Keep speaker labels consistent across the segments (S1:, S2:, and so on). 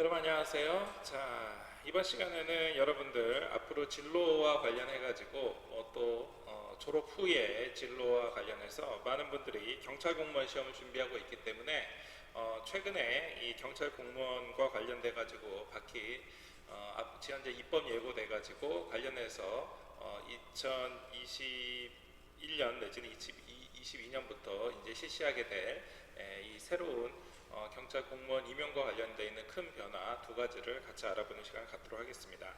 S1: 여러분 안녕하세요. 자, 이번 시간에는 여러분들 앞으로 진로와 관련해 가지고 졸업 후에 진로와 관련해서 많은 분들이 경찰 공무원 시험을 준비하고 있기 때문에 최근에 이 경찰 공무원과 관련돼 가지고 지난해 입법 예고돼 가지고 관련해서 2021년 내지는 2022년부터 이제 실시하게 될 이 새로운 경찰 공무원 임용과 관련되어 있는 큰 변화 두 가지를 같이 알아보는 시간을 갖도록 하겠습니다.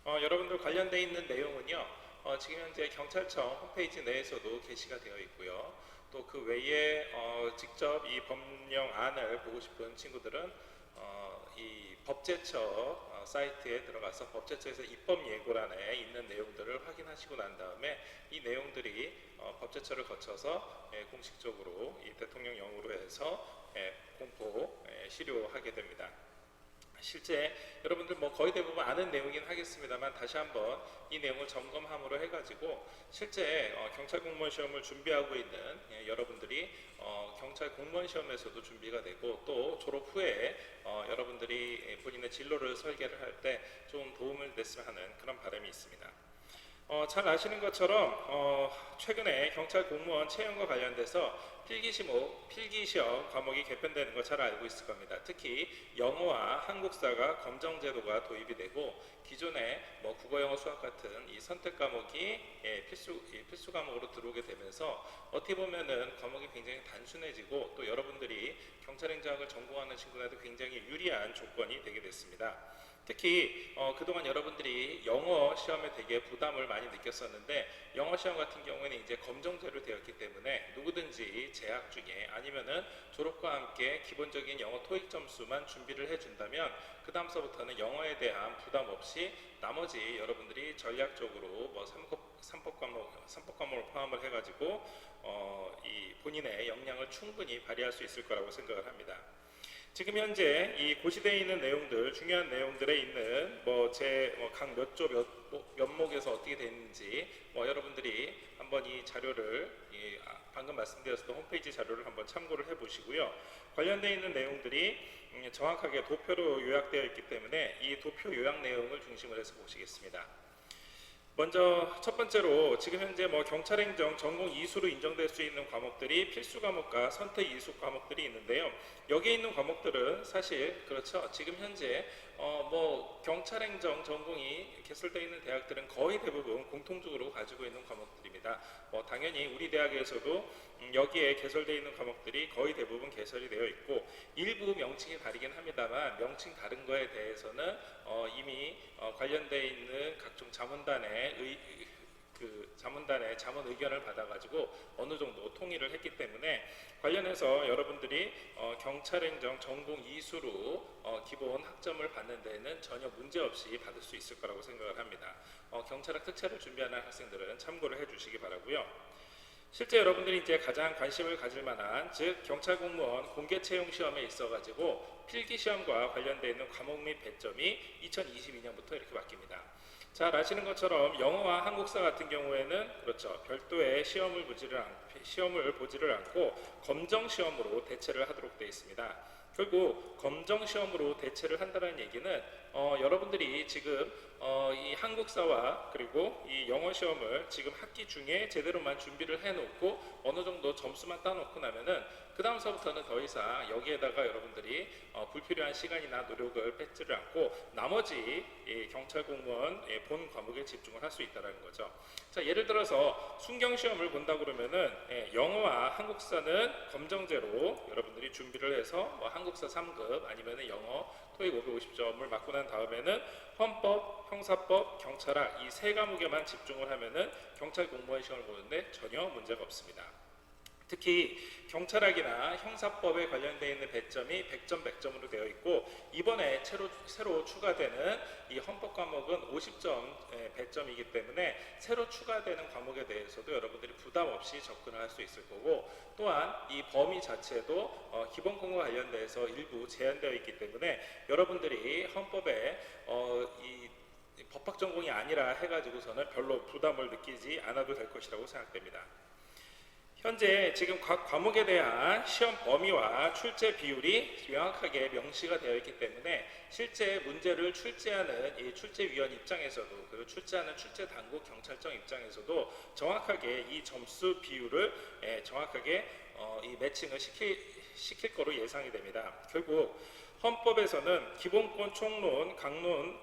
S1: 여러분들 관련되어 있는 내용은요, 지금 현재 경찰청 홈페이지 내에서도 게시가 되어 있고요. 또 그 외에 직접 이 법령안을 보고 싶은 친구들은 이 법제처 사이트에 들어가서 법제처에서 입법 예고란에 있는 내용들을 확인하시고 난 다음에 이 내용들이 법제처를 거쳐서 공식적으로 이 대통령령으로 해서 공포 실효하게 됩니다. 실제 여러분들 거의 대부분 아는 내용이긴 하겠습니다만 다시 한번 이 내용을 점검함으로 해가지고 실제 경찰 공무원 시험을 준비하고 있는 여러분들이 경찰 공무원 시험에서도 준비가 되고 또 졸업 후에 여러분들이 본인의 진로를 설계를 할 때 좀 도움을 됐으면 하는 그런 바람이 있습니다. 잘 아시는 것처럼 최근에 경찰 공무원 채용과 관련돼서 필기시험 과목이 개편되는 거 잘 알고 있을 겁니다. 특히 영어와 한국사가 검정제도가 도입이 되고 기존에 국어, 영어, 수학 같은 이 선택 과목이 필수 과목으로 들어오게 되면서 어떻게 보면은 과목이 굉장히 단순해지고 또 여러분들이 경찰행정학을 전공하는 친구들한테 굉장히 유리한 조건이 되게 됐습니다. 특히 그동안 여러분들이 영어 시험에 되게 부담을 많이 느꼈었는데 영어 시험 같은 경우에는 이제 검정제로 되었기 때문에 누구든지 재학 중에 아니면은 졸업과 함께 기본적인 영어 토익 점수만 준비를 해준다면 그 다음서부터는 영어에 대한 부담 없이 나머지 여러분들이 전략적으로 삼법 과목을 포함을 해가지고 이 본인의 역량을 충분히 발휘할 수 있을 거라고 생각을 합니다. 지금 현재 이 고시되어 있는 내용들, 중요한 내용들에 있는 각 몇 조 몇 목에서 어떻게 되는지 여러분들이 한번 이 자료를 방금 말씀드렸던 홈페이지 자료를 한번 참고를 해보시고요. 관련되어 있는 내용들이 정확하게 도표로 요약되어 있기 때문에 이 도표 요약 내용을 중심으로 해서 보시겠습니다. 먼저 첫 번째로 지금 현재 경찰행정 전공 이수로 인정될 수 있는 과목들이 필수 과목과 선택 이수 과목들이 있는데요. 여기에 있는 과목들은 사실 그렇죠. 지금 현재 경찰행정 전공이 개설되어 있는 대학들은 거의 대부분 공통적으로 가지고 있는 과목들입니다. 당연히 우리 대학에서도 여기에 개설되어 있는 과목들이 거의 대부분 개설이 되어 있고 일부 명칭이 다르긴 합니다만 명칭 다른 거에 대해서는 이미 관련되어 있는 각종 자문단의 자문 의견을 받아가지고 어느 정도 통일을 했기 때문에 관련해서 여러분들이 경찰행정 전공 이수로 기본 학점을 받는 데는 전혀 문제없이 받을 수 있을 거라고 생각을 합니다. 경찰학 특채를 준비하는 학생들은 참고를 해주시기 바라고요. 실제 여러분들이 이제 가장 관심을 가질 만한 즉 경찰 공무원 공개 채용 시험에 있어 가지고 필기 시험과 관련되어 있는 과목 및 배점이 2022년부터 이렇게 바뀝니다. 잘 아시는 것처럼 영어와 한국사 같은 경우에는 그렇죠. 별도의 시험을 보지를 않고 검정 시험으로 대체를 하도록 되어 있습니다. 결국 검정 시험으로 대체를 한다는 얘기는 여러분들이 지금 이 한국사와 그리고 이 영어 시험을 지금 학기 중에 제대로만 준비를 해놓고 어느 정도 점수만 따놓고 나면은 그 다음서부터는 더 이상 여기에다가 여러분들이 불필요한 시간이나 노력을 뺏지를 않고 나머지 경찰 공무원 본 과목에 집중을 할 수 있다는 거죠. 자, 예를 들어서 순경 시험을 본다 그러면은 영어와 한국사는 검정제로 여러분들이 준비를 해서 한국사 3급 아니면은 영어 토익 550점을 맞고 난 다음에는 헌법, 형사법, 경찰학 이 세 과목에만 집중을 하면은 경찰 공무원 시험을 보는데 전혀 문제가 없습니다. 특히 경찰학이나 형사법에 관련되어 있는 배점이 100점 100점으로 되어 있고 이번에 새로 추가되는 이 헌법 과목은 50점 배점이기 때문에 새로 추가되는 과목에 대해서도 여러분들이 부담 없이 접근을 할 수 있을 거고 또한 이 범위 자체도 기본권과 관련돼서 일부 제한되어 있기 때문에 여러분들이 헌법에 이 법학 전공이 아니라 해가지고서는 별로 부담을 느끼지 않아도 될 것이라고 생각됩니다. 현재 지금 각 과목에 대한 시험 범위와 출제 비율이 명확하게 명시가 되어 있기 때문에 실제 문제를 출제하는 이 출제위원 입장에서도, 그리고 출제하는 출제당국 경찰청 입장에서도 정확하게 이 점수 비율을 정확하게 이 매칭을 시킬 거로 예상이 됩니다. 결국 헌법에서는 기본권, 총론, 강론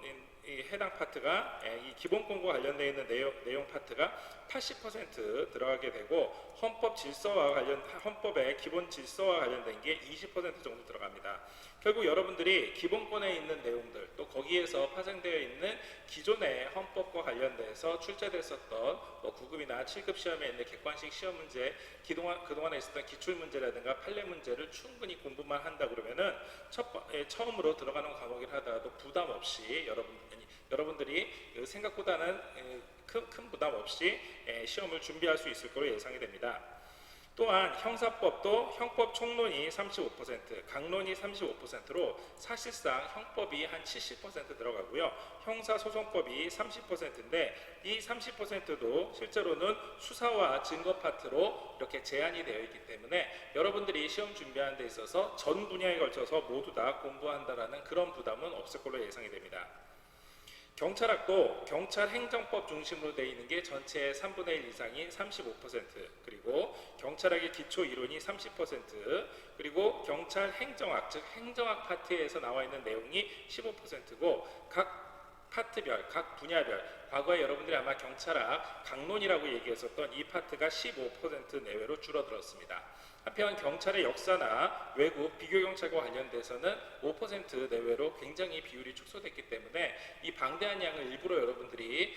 S1: 이 해당 파트가 이 기본권과 관련되어 있는 내용 파트가 80% 들어가게 되고, 헌법의 기본 질서와 관련된 게 20% 정도 들어갑니다. 결국 여러분들이 기본권에 있는 내용들, 또 거기에서 파생되어 있는 기존의 헌법과 관련돼서 출제됐었던 9급이나 7급 시험에 있는 객관식 시험 문제, 그동안에 있었던 기출 문제라든가 판례 문제를 충분히 공부만 한다 그러면은 처음으로 들어가는 과목이라 하더라도 부담 없이 여러분들이 생각보다는 큰 부담 없이 시험을 준비할 수 있을 것으로 예상이 됩니다. 또한 형사법도 형법 총론이 35%, 강론이 35%로 사실상 형법이 한 70% 들어가고요. 형사소송법이 30%인데 이 30%도 실제로는 수사와 증거 파트로 이렇게 제한이 되어 있기 때문에 여러분들이 시험 준비하는 데 있어서 전 분야에 걸쳐서 모두 다 공부한다라는 그런 부담은 없을 걸로 예상이 됩니다. 경찰학도 경찰행정법 중심으로 되어 있는 게 전체의 3분의 1 이상인 35%, 그리고 경찰학의 기초 이론이 30%, 그리고 경찰행정학, 즉 행정학 파트에서 나와 있는 내용이 15%고 각 파트별, 각 분야별, 과거에 여러분들이 아마 경찰학 강론이라고 얘기했었던 이 파트가 15% 내외로 줄어들었습니다. 한편 경찰의 역사나 외국 비교경찰과 관련돼서는 5% 내외로 굉장히 비율이 축소됐기 때문에 이 방대한 양을 일부러 여러분들이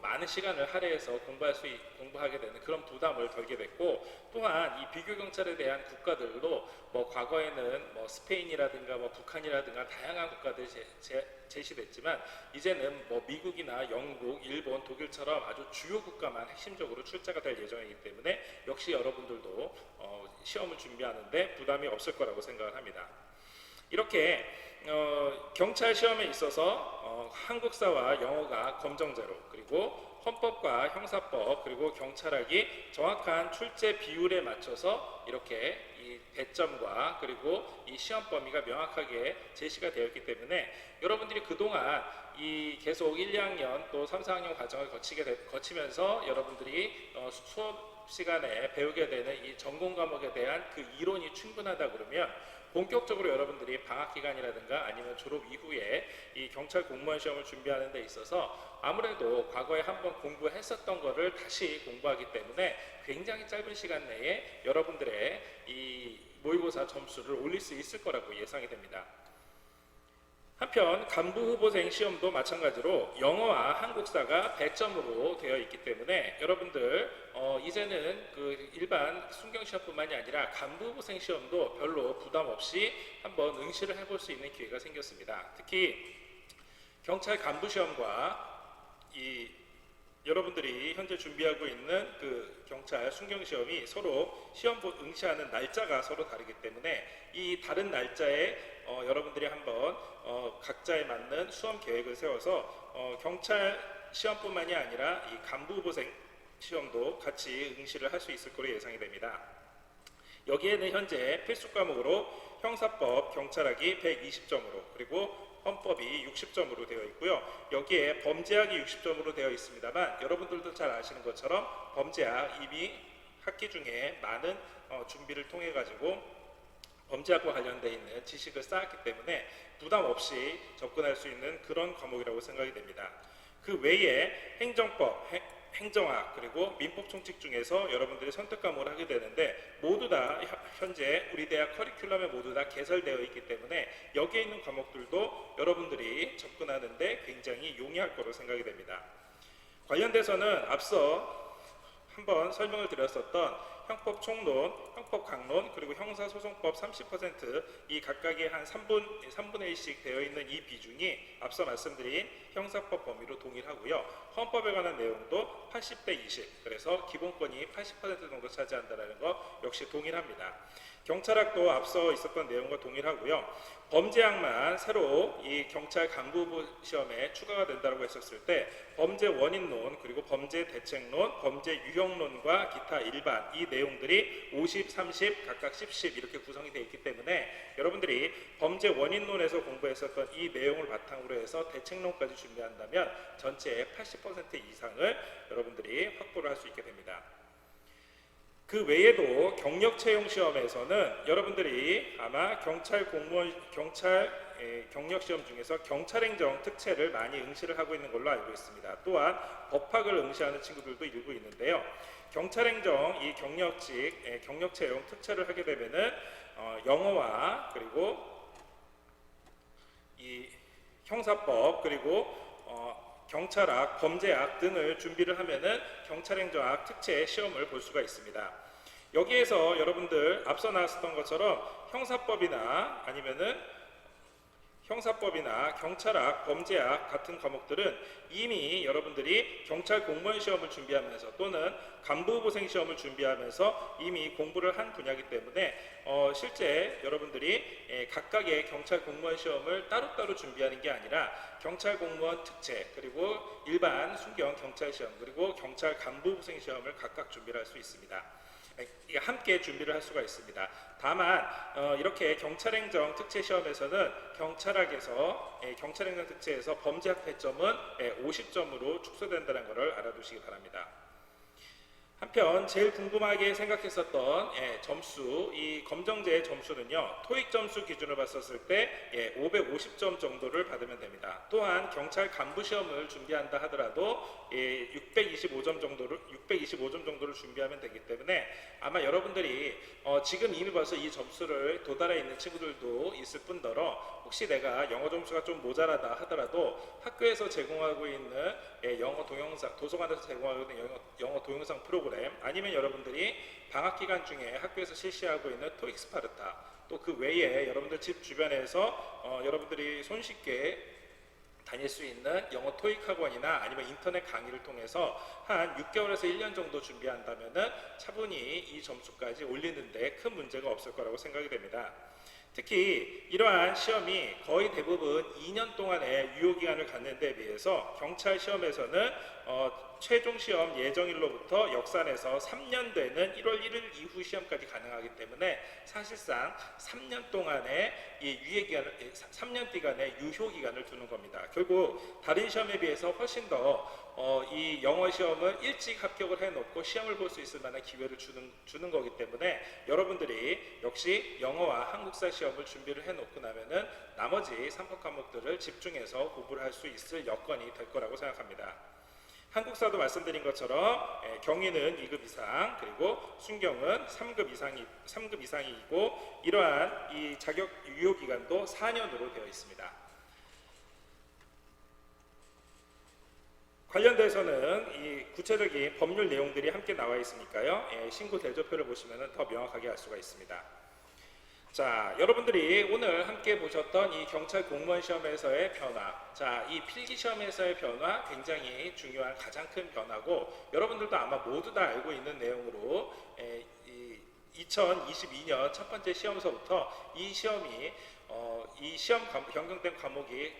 S1: 많은 시간을 할애해서 공부하게 되는 그런 부담을 덜게 됐고, 또한 이 비교경찰에 대한 국가들도 과거에는 스페인이라든가 북한이라든가 다양한 국가들이 제시됐지만 이제는 미국이나 영국, 일본, 독일처럼 아주 주요 국가만 핵심적으로 출제가 될 예정이기 때문에 역시 여러분들도 시험을 준비하는데 부담이 없을 거라고 생각을 합니다. 이렇게 경찰 시험에 있어서 한국사와 영어가 검정제로, 그리고 헌법과 형사법, 그리고 경찰학이 정확한 출제 비율에 맞춰서 이렇게 이 배점과 그리고 이 시험 범위가 명확하게 제시가 되었기 때문에 여러분들이 그동안 이 계속 1, 2학년 또 3, 4학년 과정을 거치면서 여러분들이 수업 시간에 배우게 되는 이 전공 과목에 대한 그 이론이 충분하다 그러면 본격적으로 여러분들이 방학 기간이라든가 아니면 졸업 이후에 이 경찰 공무원 시험을 준비하는 데 있어서 아무래도 과거에 한번 공부했었던 거를 다시 공부하기 때문에 굉장히 짧은 시간 내에 여러분들의 이 모의고사 점수를 올릴 수 있을 거라고 예상이 됩니다. 한편 간부 후보생 시험도 마찬가지로 영어와 한국사가 100점으로 되어 있기 때문에 여러분들 이제는 그 일반 순경 시험뿐만이 아니라 간부 후보생 시험도 별로 부담 없이 한번 응시를 해볼 수 있는 기회가 생겼습니다. 특히 경찰 간부 시험과 이 여러분들이 현재 준비하고 있는 그 경찰 순경 시험이 서로 시험 응시하는 날짜가 서로 다르기 때문에 이 다른 날짜에 여러분들이 한번 각자에 맞는 수험 계획을 세워서 경찰 시험뿐만이 아니라 이 간부 후보생 시험도 같이 응시를 할 수 있을 것으로 예상이 됩니다. 여기에는 현재 필수 과목으로 형사법, 경찰학이 120점으로, 그리고 헌법이 60점으로 되어 있고요. 여기에 범죄학이 60점으로 되어 있습니다만 여러분들도 잘 아시는 것처럼 범죄학 이미 학기 중에 많은 준비를 통해 가지고 범죄학과 관련되어 있는 지식을 쌓았기 때문에 부담 없이 접근할 수 있는 그런 과목이라고 생각이 됩니다. 그 외에 행정법, 행정학, 그리고 민법 총칙 중에서 여러분들이 선택 과목을 하게 되는데 모두 다 현재 우리 대학 커리큘럼에 모두 다 개설되어 있기 때문에 여기에 있는 과목들도 여러분들이 접근하는데 굉장히 용이할 거로 생각이 됩니다. 관련돼서는 앞서 한번 설명을 드렸었던 형법 총론, 형법 강론, 그리고 형사소송법 30%이 각각의 한 3분의 1씩 되어 있는 이 비중이 앞서 말씀드린 형사법 범위로 동일하고요. 헌법에 관한 내용도 80대 20, 그래서 기본권이 80% 정도 차지한다는 거 역시 동일합니다. 경찰학도 앞서 있었던 내용과 동일하고요. 범죄학만 새로 이 경찰 간부부 시험에 추가가 된다고 했었을 때 범죄 원인론, 그리고 범죄 대책론, 범죄 유형론과 기타 일반 이 내용들이 50, 30, 각각 10, 10 이렇게 구성이 되어 있기 때문에 여러분들이 범죄 원인론에서 공부했었던 이 내용을 바탕으로 해서 대책론까지 준비한다면 전체의 80% 이상을 여러분들이 확보를 할 수 있게 됩니다. 그 외에도 경력 채용 시험에서는 여러분들이 아마 경찰 경력 시험 중에서 경찰행정 특채를 많이 응시를 하고 있는 걸로 알고 있습니다. 또한 법학을 응시하는 친구들도 일부 있는데요. 경찰행정 이 경력직 경력 채용 특채를 하게 되면은 영어와 그리고 이 형사법 그리고 경찰학, 범죄학 등을 준비를 하면은 경찰행정학 특채 시험을 볼 수가 있습니다. 여기에서 여러분들 앞서 나왔었던 것처럼 형사법이나 경찰학, 범죄학 같은 과목들은 이미 여러분들이 경찰 공무원 시험을 준비하면서 또는 간부후보생 시험을 준비하면서 이미 공부를 한 분야이기 때문에 실제 여러분들이 각각의 경찰 공무원 시험을 따로따로 준비하는 게 아니라 경찰 공무원 특채 그리고 일반 순경 경찰 시험 그리고 경찰 간부후보생 시험을 각각 준비를 할 수 있습니다. 함께 준비를 할 수가 있습니다. 다만 이렇게 경찰행정 특채 시험에서는 경찰학에서 경찰행정 특채에서 범죄학 배점은 50점으로 축소된다는 것을 알아두시기 바랍니다. 한편 제일 궁금하게 생각했었던 점수, 이 검정제 점수는요 토익 점수 기준으로 봤었을 때 550점 정도를 받으면 됩니다. 또한 경찰 간부 시험을 준비한다 하더라도 625점 정도를 준비하면 되기 때문에 아마 여러분들이 지금 이미 벌써 이 점수를 도달해 있는 친구들도 있을 뿐더러 혹시 내가 영어 점수가 좀 모자라다 하더라도 학교에서 제공하고 있는 영어 동영상, 도서관에서 제공하고 있는 영어 동영상 프로그램 아니면 여러분들이 방학 기간 중에 학교에서 실시하고 있는 토익 스파르타 또 그 외에 여러분들 집 주변에서 여러분들이 손쉽게 다닐 수 있는 영어 토익 학원이나 아니면 인터넷 강의를 통해서 한 6개월에서 1년 정도 준비한다면은 차분히 이 점수까지 올리는데 큰 문제가 없을 거라고 생각이 됩니다. 특히 이러한 시험이 거의 대부분 2년 동안의 유효기간을 갖는 데 비해서 경찰 시험에서는 최종 시험 예정일로부터 역산해서 3년 되는 1월 1일 이후 시험까지 가능하기 때문에 사실상 3년 동안의 이 유예기간을 3년 기간의 유효기간을 두는 겁니다. 결국 다른 시험에 비해서 훨씬 더 이 영어 시험을 일찍 합격을 해놓고 시험을 볼 수 있을 만한 기회를 주는 거기 때문에 여러분들이 역시 영어와 한국사 시험을 준비를 해놓고 나면은 나머지 3법 과목들을 집중해서 공부를 할 수 있을 여건이 될 거라고 생각합니다. 한국사도 말씀드린 것처럼 경위는 2급 이상 그리고 순경은 3급 이상이고 이러한 이 자격 유효 기간도 4년으로 되어 있습니다. 관련돼서는 이 구체적인 법률 내용들이 함께 나와 있으니까요. 신고 대조표를 보시면 더 명확하게 알 수가 있습니다. 자, 여러분들이 오늘 함께 보셨던 이 경찰 공무원 시험에서의 변화, 자, 이 필기 시험에서의 변화 굉장히 중요한 가장 큰 변화고 여러분들도 아마 모두 다 알고 있는 내용으로 2022년 첫 번째 시험서부터 이 시험이 이 시험 변경된 과목이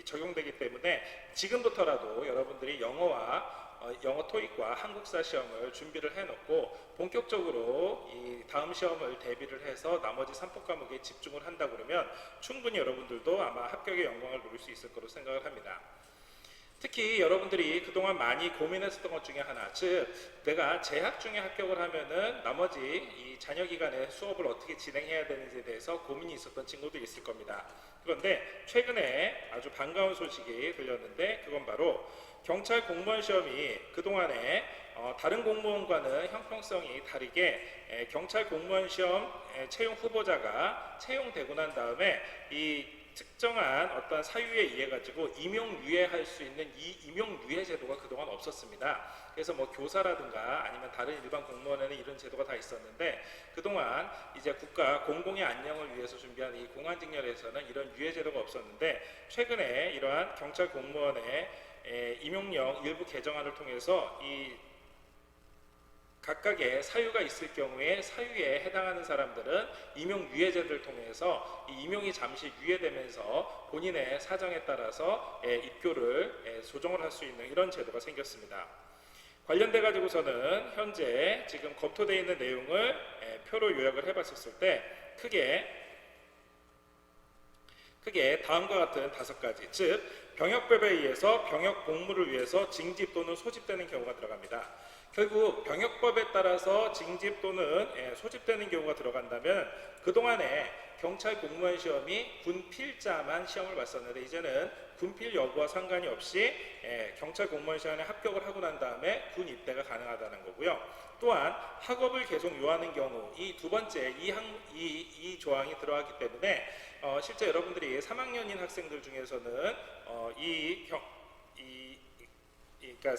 S1: 적용되기 때문에 지금부터라도 여러분들이 영어 토익과 한국사 시험을 준비를 해놓고 본격적으로 이 다음 시험을 대비를 해서 나머지 3법 과목에 집중을 한다 그러면 충분히 여러분들도 아마 합격의 영광을 누릴 수 있을 거로 생각을 합니다. 특히 여러분들이 그동안 많이 고민했었던 것 중에 하나, 즉 내가 재학 중에 합격을 하면은 나머지 이 잔여 기간에 수업을 어떻게 진행해야 되는지에 대해서 고민이 있었던 친구도 있을 겁니다. 그런데 최근에 아주 반가운 소식이 들렸는데 그건 바로 경찰 공무원 시험이 그동안에 다른 공무원과는 형평성이 다르게 경찰 공무원 시험 채용 후보자가 채용되고 난 다음에 이 특정한 어떤 사유에 의해 가지고 임용유예할 수 있는 이 임용유예 제도가 그동안 없었습니다. 그래서 뭐 교사라든가 아니면 다른 일반 공무원에는 이런 제도가 다 있었는데 그동안 이제 국가 공공의 안녕을 위해서 준비한 이 공안직렬에서는 이런 유예 제도가 없었는데 최근에 이러한 경찰 공무원의 임용령 일부 개정안을 통해서 이 각각의 사유가 있을 경우에 사유에 해당하는 사람들은 임용유예제를 통해서 이 임용이 잠시 유예되면서 본인의 사정에 따라서 입교를 조정을 할 수 있는 이런 제도가 생겼습니다. 관련돼 가지고서는 현재 지금 검토되어 있는 내용을 표로 요약을 해봤었을 때 크게 다음과 같은 5가지, 즉 병역법에 의해서 병역 복무를 위해서 징집 또는 소집되는 경우가 들어갑니다. 결국 병역법에 따라서 징집 또는 소집되는 경우가 들어간다면 그동안에 경찰 공무원 시험이 군필자만 시험을 봤었는데 이제는 군필 여부와 상관이 없이 경찰 공무원 시험에 합격을 하고 난 다음에 군 입대가 가능하다는 거고요. 또한 학업을 계속 요하는 경우, 이 두 번째 이 조항이 들어가기 때문에 실제 여러분들이 3학년인 학생들 중에서는 그러니까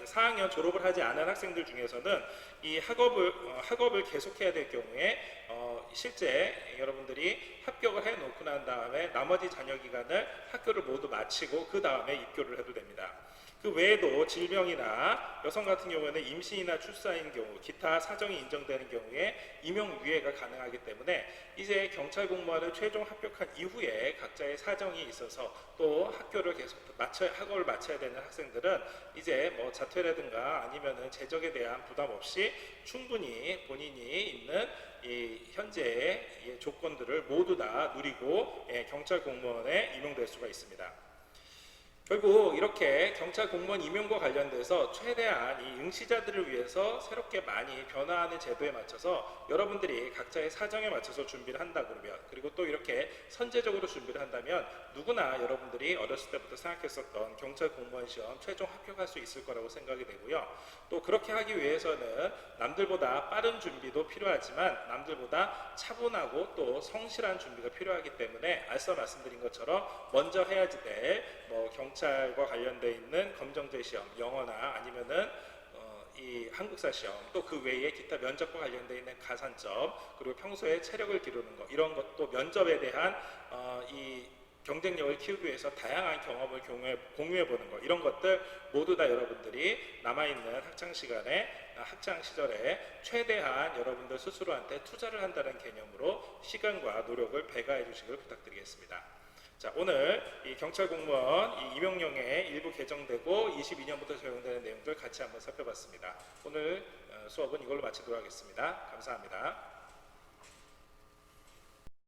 S1: 4학년 졸업을 하지 않은 학생들 중에서는 이 학업을 계속해야 될 경우에 실제 여러분들이 합격을 해놓고 난 다음에 나머지 잔여 기간을 학교를 모두 마치고 그 다음에 입교를 해도 됩니다. 그 외에도 질병이나 여성 같은 경우에는 임신이나 출산인 경우, 기타 사정이 인정되는 경우에 임용유예가 가능하기 때문에 이제 경찰 공무원을 최종 합격한 이후에 각자의 사정이 있어서 또 학교를 계속 학업을 마쳐야 되는 학생들은 이제 뭐 자퇴라든가 아니면은 재적에 대한 부담 없이 충분히 본인이 있는 이 현재의 조건들을 모두 다 누리고 경찰 공무원에 임용될 수가 있습니다. 결국 이렇게 경찰 공무원 임용과 관련돼서 최대한 이 응시자들을 위해서 새롭게 많이 변화하는 제도에 맞춰서 여러분들이 각자의 사정에 맞춰서 준비를 한다 그러면, 그리고 또 이렇게 선제적으로 준비를 한다면 누구나 여러분들이 어렸을 때부터 생각했었던 경찰 공무원 시험 최종 합격할 수 있을 거라고 생각이 되고요. 또 그렇게 하기 위해서는 남들보다 빠른 준비도 필요하지만 남들보다 차분하고 또 성실한 준비가 필요하기 때문에 앞서 말씀드린 것처럼 먼저 해야지 될 경찰과 관련돼 있는 검정제 시험, 영어나 아니면은 이 한국사 시험, 또 그 외에 기타 면접과 관련돼 있는 가산점, 그리고 평소에 체력을 기르는 것, 이런 것도 면접에 대한 이 경쟁력을 키우기 위해서 다양한 경험을 공유해 보는 것, 이런 것들 모두 다 여러분들이 남아있는 학창 시절에 최대한 여러분들 스스로한테 투자를 한다는 개념으로 시간과 노력을 배가해 주시길 부탁드리겠습니다. 자, 오늘 이 경찰 공무원 이 임용령에 일부 개정되고 22년부터 적용되는 내용들 같이 한번 살펴봤습니다. 오늘 수업은 이걸로 마치도록 하겠습니다. 감사합니다.